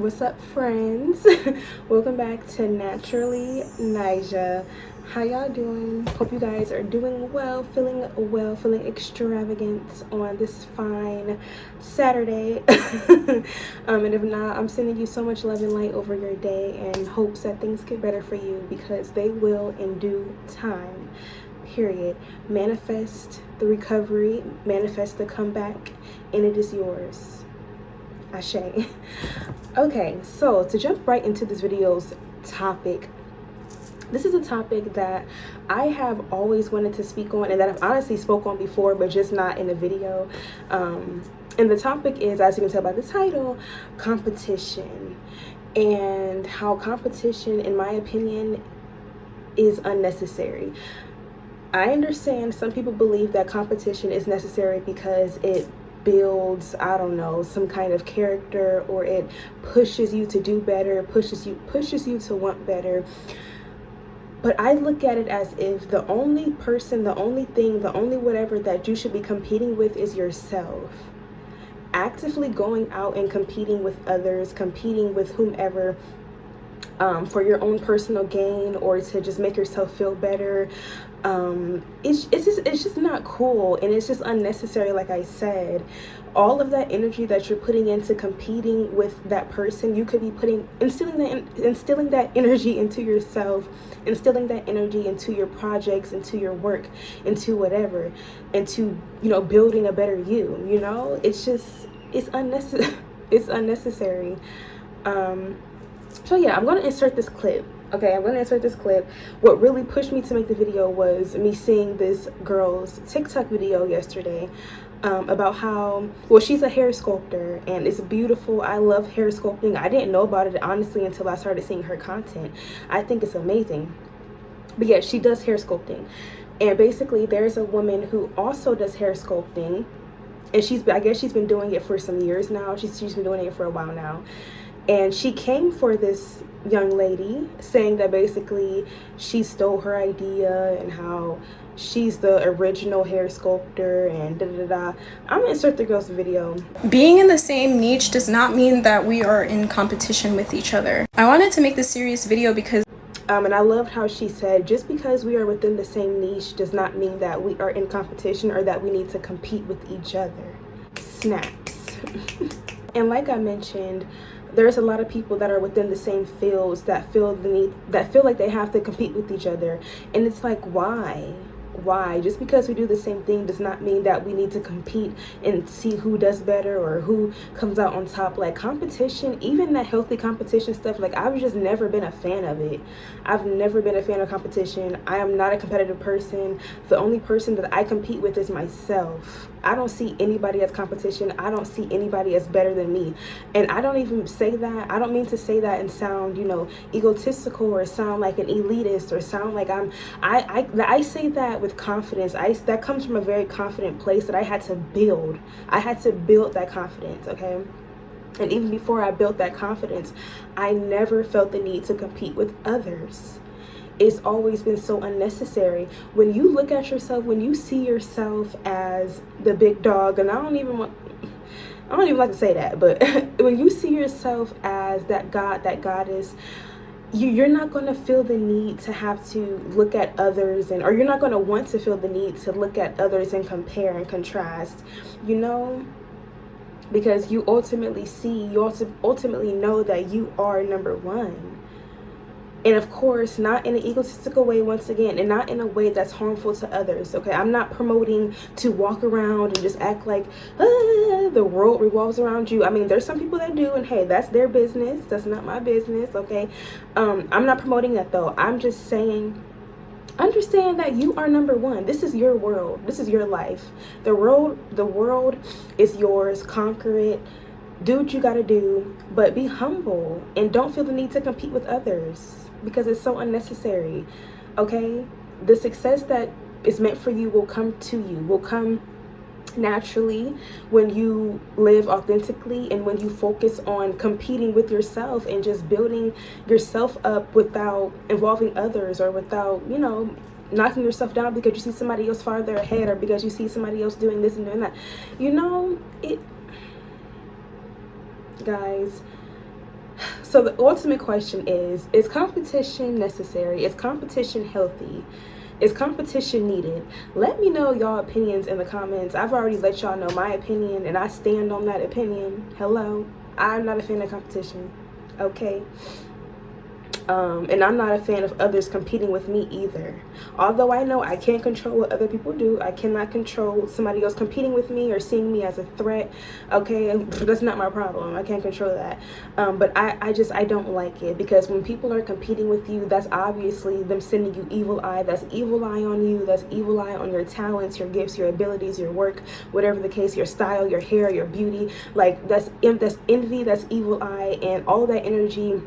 What's up, friends? Welcome back to Naturally Nyjah. How y'all doing? Hope you guys are doing well, feeling extravagant on this fine Saturday. And if not, I'm sending you so much love and light over your day and hopes that things get better for you, because they will in due time. Period. Manifest the recovery, manifest the comeback, and it is yours. Ashe. Okay, so to jump right into this video's topic, this is a topic that I have always wanted to speak on, and that I've honestly spoke on before, but just not in a video. And the topic is, as you can tell by the title, competition, and how competition, in my opinion, is unnecessary. I understand some people believe that competition is necessary because it builds, I don't know, some kind of character, or it pushes you to do better, pushes you to want better. But I look at it as if the only person, the only thing, the only whatever that you should be competing with is yourself. Actively going out and competing with others, competing with whomever, for your own personal gain or to just make yourself feel better, it's just not cool, and it's just unnecessary. Like I said, all of that energy that you're putting into competing with that person, you could be instilling that energy into yourself, instilling that energy into your projects, into your work, into whatever, into, building a better you. It's unnecessary. It's unnecessary. So yeah, I'm going to insert this clip. Okay, I'm going to insert this clip. What really pushed me to make the video was me seeing this girl's TikTok video yesterday about how, well, she's a hair sculptor, and it's beautiful. I love hair sculpting. I didn't know about it, honestly, until I started seeing her content. I think it's amazing. But yeah, she does hair sculpting. And basically, there's a woman who also does hair sculpting. And I guess she's been doing it for some years now. She's been doing it for a while now. And she came for this young lady, saying that basically she stole her idea and how she's the original hair sculptor and da-da-da. I'm gonna insert the girl's video. Being in the same niche does not mean that we are in competition with each other. I wanted to make this serious video because and I loved how she said, just because we are within the same niche does not mean that we are in competition or that we need to compete with each other. Snaps. And like I mentioned, there's a lot of people that are within the same fields that feel like they have to compete with each other. And it's like, why? Just because we do the same thing does not mean that we need to compete and see who does better or who comes out on top. Like, competition, even that healthy competition stuff, like, I've just never been a fan of it. I've never been a fan of competition. I am not a competitive person. The only person that I compete with is myself. I don't see anybody as competition. I don't see anybody as better than me. And I don't even say that. I don't mean to say that and sound, egotistical or sound like an elitist or sound like I say that with confidence. That comes from a very confident place that I had to build. I had to build that confidence, okay? And even before I built that confidence, I never felt the need to compete with others. It's always been so unnecessary. When you look at yourself, when you see yourself as the big dog, and I don't even like to say that, but when you see yourself as that god, that goddess, you're not going to feel the need to have to look at others, or you're not going to want to feel the need to look at others and compare and contrast, because you ultimately know that you are number one. And of course, not in an egotistical way, once again, and not in a way that's harmful to others, okay? I'm not promoting to walk around and just act like the world revolves around you. I mean, there's some people that do, and hey, that's their business. That's not my business, okay? I'm not promoting that, though. I'm just saying, understand that you are number one. This is your world. This is your life. The world is yours. Conquer it. Do what you gotta do, but be humble and don't feel the need to compete with others, because it's so unnecessary, okay? The success that is meant for you will come to you, will come naturally when you live authentically and when you focus on competing with yourself and just building yourself up without involving others, or without, knocking yourself down because you see somebody else farther ahead, or because you see somebody else doing this and doing that. Guys, So the ultimate question is competition necessary? Is competition healthy? Is competition needed? Let me know y'all opinions in the comments. I've already let y'all know my opinion, and I stand on that opinion. Hello, I'm not a fan of competition, okay? And I'm not a fan of others competing with me either. Although I know I can't control what other people do, I cannot control somebody else competing with me or seeing me as a threat, okay? That's not my problem. I can't control that. But I don't like it, because when people are competing with you, that's obviously them sending you evil eye. That's evil eye on you. That's evil eye on your talents, your gifts, your abilities, your work, whatever the case, your style, your hair, your beauty. Like, that's envy, that's evil eye, and all that energy,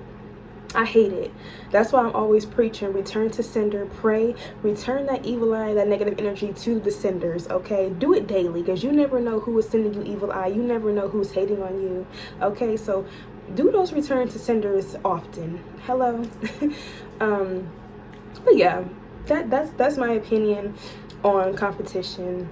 I hate it. That's why I'm always preaching, return to sender, pray, return that evil eye, that negative energy to the senders, okay? Do it daily, because you never know who is sending you evil eye. You never know who's hating on you, okay? So do those return to senders often. Hello. But yeah, that's my opinion on competition.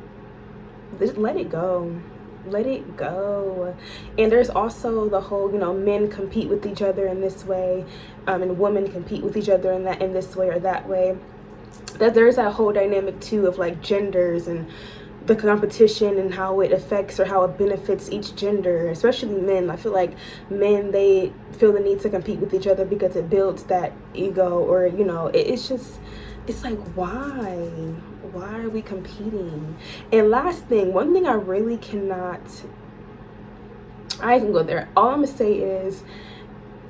Just let it go. Let it go. And there's also the whole, men compete with each other in this way, and women compete with each other in this way or that way. That there's that whole dynamic too of like genders and the competition and how it affects or how it benefits each gender, especially men. I feel like men, they feel the need to compete with each other because it builds that ego, or it's like, why are we competing? And last thing, one thing I really cannot, I can go there. All I'm gonna say is,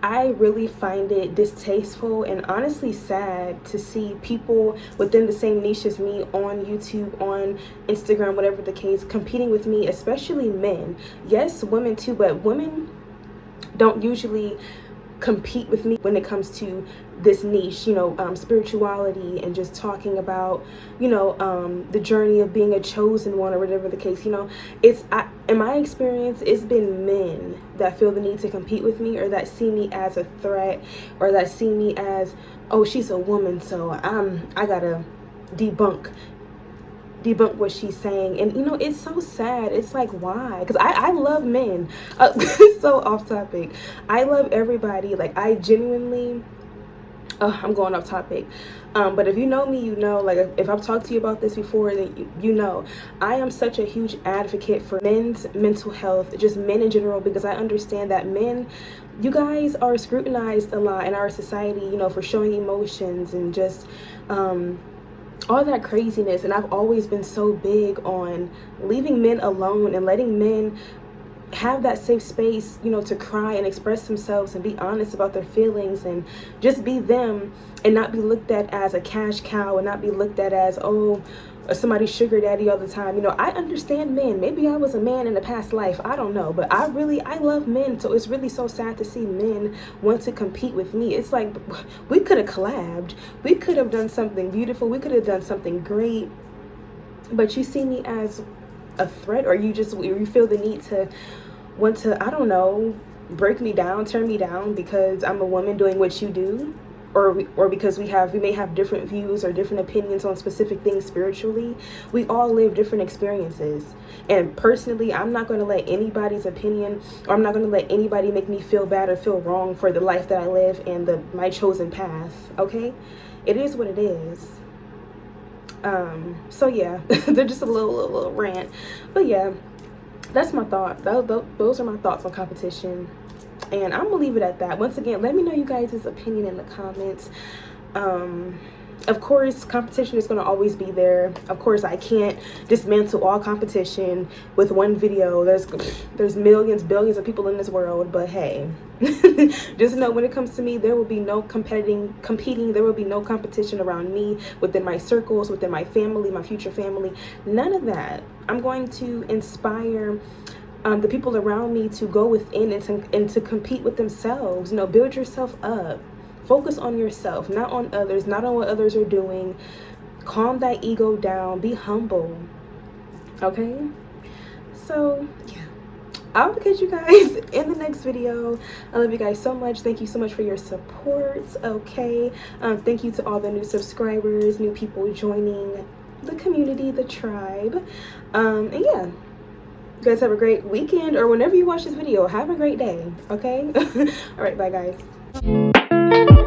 I really find it distasteful and honestly sad to see people within the same niche as me on YouTube, on Instagram, whatever the case, competing with me, especially men. Yes, women too, but women don't usually compete with me when it comes to this niche, spirituality, and just talking about, the journey of being a chosen one, or whatever the case. In my experience, it's been men that feel the need to compete with me, or that see me as a threat, or that see me as, oh, she's a woman, so I gotta debunk what she's saying. And it's so sad. It's like, why? Because I love men. It's so off topic. I love everybody. Like, I genuinely, I'm going off topic, but if you know me, like, if I've talked to you about this before, then you know I am such a huge advocate for men's mental health, just men in general, because I understand that men, you guys are scrutinized a lot in our society, for showing emotions and just all that craziness. And I've always been so big on leaving men alone and letting men have that safe space, to cry and express themselves and be honest about their feelings and just be them, and not be looked at as a cash cow, and not be looked at as, oh, somebody's sugar daddy all the time. I understand men. Maybe I was a man in a past life. I don't know. But I love men. So it's really so sad to see men want to compete with me. It's like, we could have collabed. We could have done something beautiful. We could have done something great. But you see me as a threat, or you feel the need to want to, I don't know, break me down, turn me down because I'm a woman doing what you do. Or because we may have different views or different opinions on specific things spiritually. We all live different experiences. And personally, I'm not going to let anybody's opinion, or I'm not going to let anybody make me feel bad or feel wrong for the life that I live and my chosen path, okay? It is what it is. So yeah, they're just a little rant. But yeah, that's my thought. Those are my thoughts on competition. And I'm gonna leave it at that. Once again, let me know you guys' opinion in the comments. Of course, competition is going to always be there. Of course, I can't dismantle all competition with one video. There's millions, billions of people in this world. But hey, just know when it comes to me, there will be no competing. There will be no competition around me, within my circles, within my family, my future family. None of that. I'm going to inspire the people around me to go within and to compete with themselves. Build yourself up. Focus on yourself, not on others, not on what others are doing. Calm that ego down. Be humble. Okay? So, yeah. I'll catch you guys in the next video. I love you guys so much. Thank you so much for your support. Okay? Thank you to all the new subscribers, new people joining the community, the tribe. And yeah. You guys have a great weekend, or whenever you watch this video, have a great day, okay? All right, bye guys.